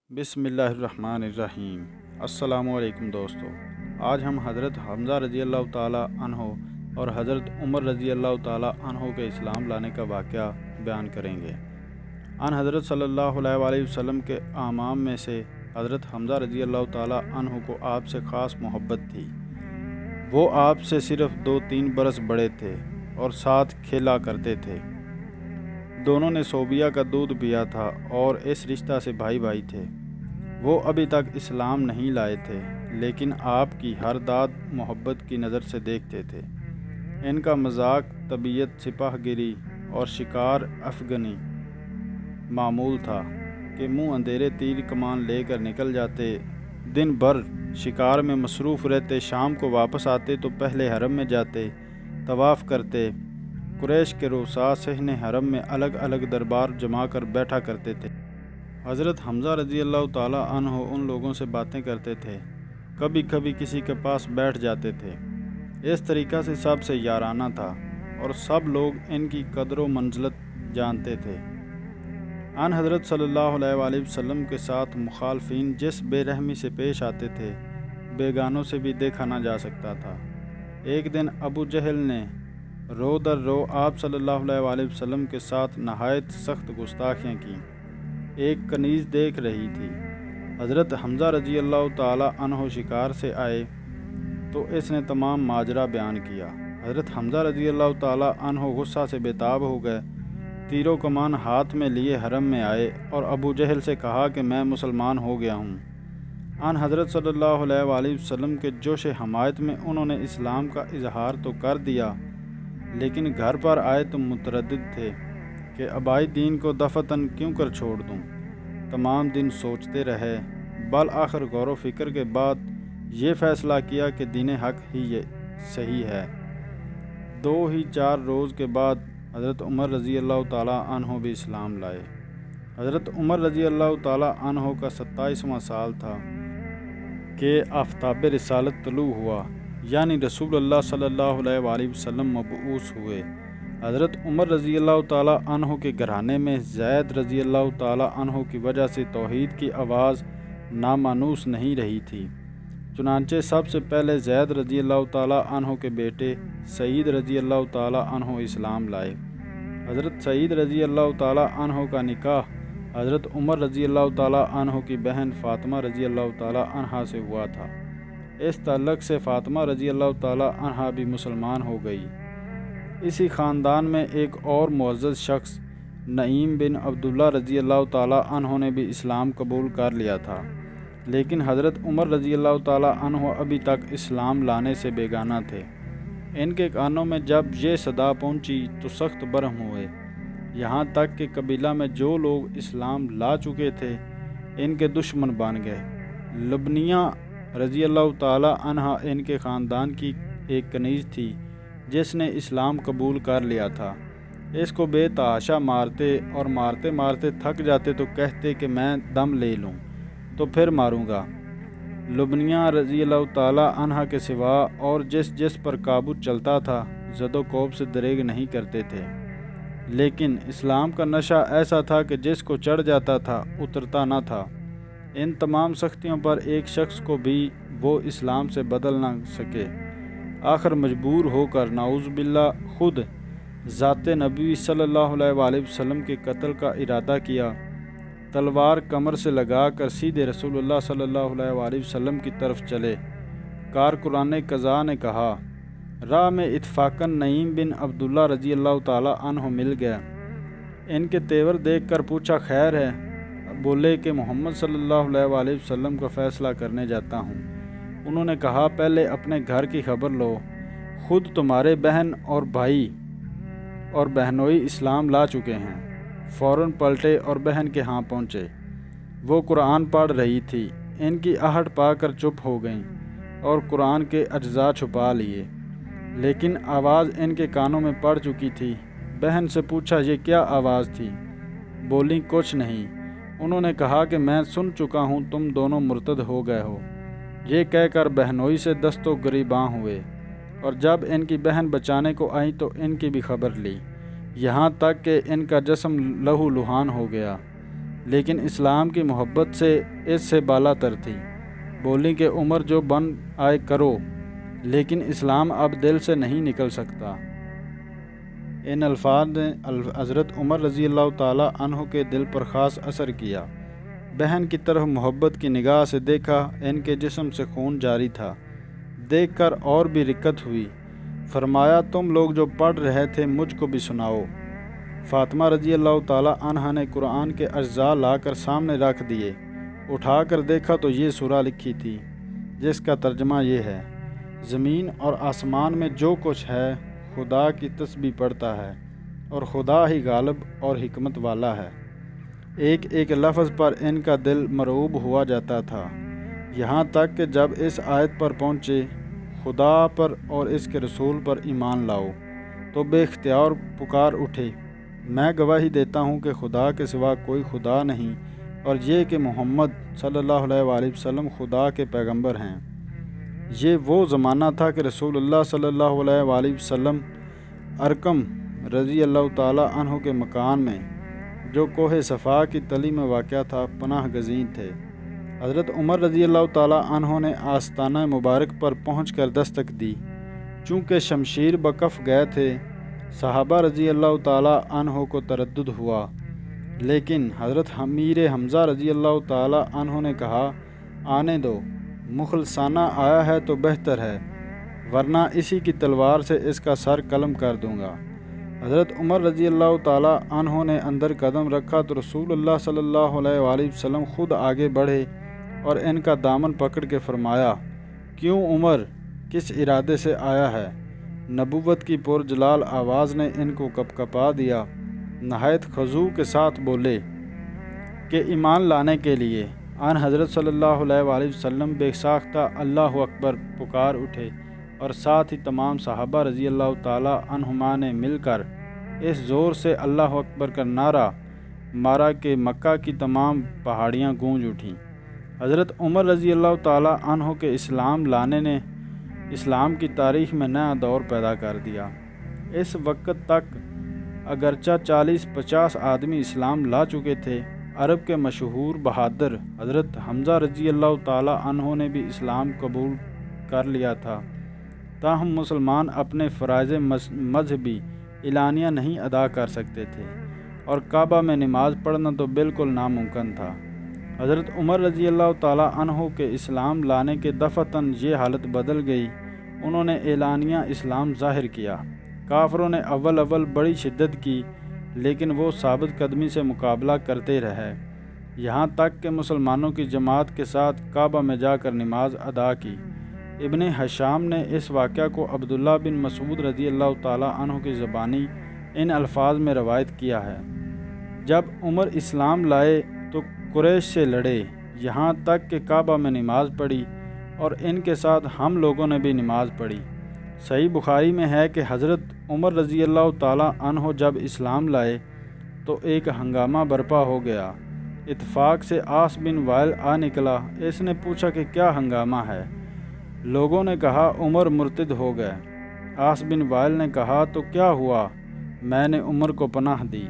بسم اللہ الرحمن الرحیم۔ السلام علیکم دوستو، آج ہم حضرت حمزہ رضی اللہ تعالیٰ عنہ اور حضرت عمر رضی اللہ تعالیٰ عنہ کے اسلام لانے کا واقعہ بیان کریں گے۔ ان حضرت صلی اللہ علیہ وآلہ وسلم کے اعمام میں سے حضرت حمزہ رضی اللہ تعالیٰ عنہ کو آپ سے خاص محبت تھی۔ وہ آپ سے صرف 2-3 برس بڑے تھے اور ساتھ کھیلا کرتے تھے۔ دونوں نے صوبیہ کا دودھ پیا تھا اور اس رشتہ سے بھائی بھائی تھے۔ وہ ابھی تک اسلام نہیں لائے تھے، لیکن آپ کی ہر داد محبت کی نظر سے دیکھتے تھے۔ ان کا مذاق طبیعت سپاہ گیری اور شکار افغنی معمول تھا کہ منہ اندھیرے تیر کمان لے کر نکل جاتے، دن بھر شکار میں مصروف رہتے، شام کو واپس آتے تو پہلے حرم میں جاتے، طواف کرتے۔ قریش کے رؤساء صحن حرم میں الگ الگ دربار جما کر بیٹھا کرتے تھے۔ حضرت حمزہ رضی اللہ تعالیٰ عنہ ان لوگوں سے باتیں کرتے تھے، کبھی کبھی کسی کے پاس بیٹھ جاتے تھے۔ اس طریقہ سے سب سے یارانہ تھا اور سب لوگ ان کی قدر و منزلت جانتے تھے۔ ان حضرت صلی اللہ علیہ وآلہ وسلم کے ساتھ مخالفین جس بے رحمی سے پیش آتے تھے، بیگانوں سے بھی دیکھا نہ جا سکتا تھا۔ ایک دن ابو جہل نے رو در رو آپ صلی اللہ علیہ وآلہ وسلم کے ساتھ نہایت سخت گستاخیاں کیں۔ ایک کنیز دیکھ رہی تھی۔ حضرت حمزہ رضی اللہ تعالیٰ عنہ شکار سے آئے تو اس نے تمام ماجرا بیان کیا۔ حضرت حمزہ رضی اللہ تعالیٰ عنہ غصہ سے بےتاب ہو گئے، تیر و کمان ہاتھ میں لیے حرم میں آئے اور ابو جہل سے کہا کہ میں مسلمان ہو گیا ہوں۔ ان حضرت صلی اللہ علیہ وآلہ وسلم کے جوش حمایت میں انہوں نے اسلام کا اظہار تو کر دیا، لیکن گھر پر آئے تو متردد تھے کہ آبائی دین کو دفعتاً کیوں کر چھوڑ دوں۔ تمام دن سوچتے رہے، بالآخر غور و فکر کے بعد یہ فیصلہ کیا کہ دین حق ہی یہ صحیح ہے۔ 4 روز کے بعد حضرت عمر رضی اللہ تعالیٰ عنہ بھی اسلام لائے۔ حضرت عمر رضی اللہ تعالیٰ عنہ کا 27واں سال تھا کہ آفتاب رسالت طلوع ہوا، یعنی رسول اللہ صلی اللہ علیہ وآلہ وسلم مبعوث ہوئے۔ حضرت عمر رضی اللہ تعالیٰ عنہ کے گھرانے میں زید رضی اللہ تعالیٰ عنہ کی وجہ سے توحید کی آواز نامانوس نہیں رہی تھی۔ چنانچہ سب سے پہلے زید رضی اللہ تعالیٰ عنہ کے بیٹے سعید رضی اللہ تعالیٰ عنہ اسلام لائے۔ حضرت سعید رضی اللہ تعالیٰ عنہ کا نکاح حضرت عمر رضی اللہ تعالیٰ عنہ کی بہن فاطمہ رضی اللہ تعالیٰ عنہ سے ہوا تھا۔ اس تعلق سے فاطمہ رضی اللہ تعالیٰ عنہ بھی مسلمان ہو گئی۔ اسی خاندان میں ایک اور معزز شخص نعیم بن عبداللہ رضی اللہ تعالیٰ عنہ نے بھی اسلام قبول کر لیا تھا، لیکن حضرت عمر رضی اللہ تعالیٰ عنہ ابھی تک اسلام لانے سے بیگانہ تھے۔ ان کے کانوں میں جب یہ صدا پہنچی تو سخت برہم ہوئے، یہاں تک کہ قبیلہ میں جو لوگ اسلام لا چکے تھے ان کے دشمن بن گئے۔ لبنیہ رضی اللہ تعالیٰ عنہ ان کے خاندان کی ایک کنیز تھی جس نے اسلام قبول کر لیا تھا۔ اس کو بے تحاشا مارتے اور مارتے مارتے تھک جاتے تو کہتے کہ میں دم لے لوں تو پھر ماروں گا۔ لبنیہ رضی اللہ تعالیٰ عنہ کے سوا اور جس پر قابو چلتا تھا زد و کوب سے دریغ نہیں کرتے تھے، لیکن اسلام کا نشہ ایسا تھا کہ جس کو چڑھ جاتا تھا اترتا نہ تھا۔ ان تمام سختیوں پر ایک شخص کو بھی وہ اسلام سے بدل نہ سکے۔ آخر مجبور ہو کر نعوذ باللہ خود ذات نبی صلی اللہ علیہ وآلہ وسلم کے قتل کا ارادہ کیا۔ تلوار کمر سے لگا کر سیدھے رسول اللہ صلی اللہ علیہ وآلہ وسلم کی طرف چلے۔ کارکنان قضا نے کہا، راہ میں اتفاقاً نعیم بن عبداللہ رضی اللہ تعالیٰ عنہ مل گیا۔ ان کے تیور دیکھ کر پوچھا، خیر ہے؟ بولے کہ محمد صلی اللہ علیہ وآلہ وسلم کا فیصلہ کرنے جاتا ہوں۔ انہوں نے کہا، پہلے اپنے گھر کی خبر لو، خود تمہارے بہن اور بھائی اور بہنوئی اسلام لا چکے ہیں۔ فوراً پلٹے اور بہن کے ہاں پہنچے۔ وہ قرآن پڑھ رہی تھی، ان کی آہٹ پا کر چپ ہو گئیں اور قرآن کے اجزاء چھپا لیے، لیکن آواز ان کے کانوں میں پڑ چکی تھی۔ بہن سے پوچھا، یہ کیا آواز تھی؟ بولی، کچھ نہیں۔ انہوں نے کہا کہ میں سن چکا ہوں تم دونوں مرتد ہو گئے ہو۔ یہ کہہ کر بہنوئی سے دست و گریباں ہوئے، اور جب ان کی بہن بچانے کو آئی تو ان کی بھی خبر لی، یہاں تک کہ ان کا جسم لہو لہان ہو گیا۔ لیکن اسلام کی محبت سے اس سے بالا تر تھی۔ بولی کہ عمر جو بن آئے کرو، لیکن اسلام اب دل سے نہیں نکل سکتا۔ ان الفاظ نے حضرت عمر رضی اللہ تعالیٰ عنہ کے دل پر خاص اثر کیا۔ بہن کی طرف محبت کی نگاہ سے دیکھا، ان کے جسم سے خون جاری تھا۔ دیکھ کر اور بھی رقت ہوئی۔ فرمایا تم لوگ جو پڑھ رہے تھے مجھ کو بھی سناؤ۔ فاطمہ رضی اللہ تعالیٰ عنہ نے قرآن کے اجزاء لا کر سامنے رکھ دیے۔ اٹھا کر دیکھا تو یہ سورہ لکھی تھی، جس کا ترجمہ یہ ہے: زمین اور آسمان میں جو کچھ ہے خدا کی تسبیح پڑھتا ہے، اور خدا ہی غالب اور حکمت والا ہے۔ ایک ایک لفظ پر ان کا دل مرعوب ہوا جاتا تھا، یہاں تک کہ جب اس آیت پر پہنچے خدا پر اور اس کے رسول پر ایمان لاؤ، تو بے اختیار پکار اٹھے: میں گواہی دیتا ہوں کہ خدا کے سوا کوئی خدا نہیں، اور یہ کہ محمد صلی اللہ علیہ وآلہ وسلم خدا کے پیغمبر ہیں۔ یہ وہ زمانہ تھا کہ رسول اللہ صلی اللہ علیہ وآلہ وسلم ارقم رضی اللہ تعالیٰ عنہ کے مکان میں، جو کوہ صفا کی تلی میں واقع تھا، پناہ گزین تھے۔ حضرت عمر رضی اللہ تعالیٰ عنہ نے آستانہ مبارک پر پہنچ کر دستک دی۔ چونکہ شمشیر بکف گئے تھے، صحابہ رضی اللہ تعالیٰ عنہ کو تردد ہوا، لیکن حضرت امیر حمزہ رضی اللہ تعالیٰ عنہ نے کہا: آنے دو، مخلصانہ آیا ہے تو بہتر ہے، ورنہ اسی کی تلوار سے اس کا سر قلم کر دوں گا۔ حضرت عمر رضی اللہ تعالیٰ عنہ نے اندر قدم رکھا تو رسول اللہ صلی اللہ علیہ وآلہ وسلم خود آگے بڑھے اور ان کا دامن پکڑ کے فرمایا: کیوں عمر، کس ارادے سے آیا ہے؟ نبوت کی پرجلال آواز نے ان کو کپکپا دیا۔ نہایت خضوع کے ساتھ بولے کہ ایمان لانے کے لیے۔ آن حضرت صلی اللہ علیہ وآلہ وسلم بے ساختہ اللہ اکبر پکار اٹھے، اور ساتھ ہی تمام صحابہ رضی اللہ تعالیٰ عنہما نے مل کر اس زور سے اللہ اکبر کا نعرہ مارا کہ مکہ کی تمام پہاڑیاں گونج اٹھیں۔ حضرت عمر رضی اللہ تعالیٰ عنہ کے اسلام لانے نے اسلام کی تاریخ میں نیا دور پیدا کر دیا۔ اس وقت تک اگرچہ 40-50 آدمی اسلام لا چکے تھے، عرب کے مشہور بہادر حضرت حمزہ رضی اللہ تعالیٰ عنہ نے بھی اسلام قبول کر لیا تھا، تاہم مسلمان اپنے فرائض مذہبی اعلانیہ نہیں ادا کر سکتے تھے، اور کعبہ میں نماز پڑھنا تو بالکل ناممکن تھا۔ حضرت عمر رضی اللہ تعالیٰ عنہ کے اسلام لانے کے دفعتاً یہ حالت بدل گئی۔ انہوں نے اعلانیہ اسلام ظاہر کیا۔ کافروں نے اول بڑی شدت کی، لیکن وہ ثابت قدمی سے مقابلہ کرتے رہے، یہاں تک کہ مسلمانوں کی جماعت کے ساتھ کعبہ میں جا کر نماز ادا کی۔ ابن ہشام نے اس واقعہ کو عبداللہ بن مسعود رضی اللہ تعالیٰ عنہ کی زبانی ان الفاظ میں روایت کیا ہے: جب عمر اسلام لائے تو قریش سے لڑے، یہاں تک کہ کعبہ میں نماز پڑھی، اور ان کے ساتھ ہم لوگوں نے بھی نماز پڑھی۔ صحیح بخاری میں ہے کہ حضرت عمر رضی اللہ تعالیٰ عنہ جب اسلام لائے تو ایک ہنگامہ برپا ہو گیا۔ اتفاق سے عاص بن وائل آ نکلا۔ اس نے پوچھا کہ کیا ہنگامہ ہے؟ لوگوں نے کہا عمر مرتد ہو گئے۔ عاص بن وائل نے کہا تو کیا ہوا؟ میں نے عمر کو پناہ دی۔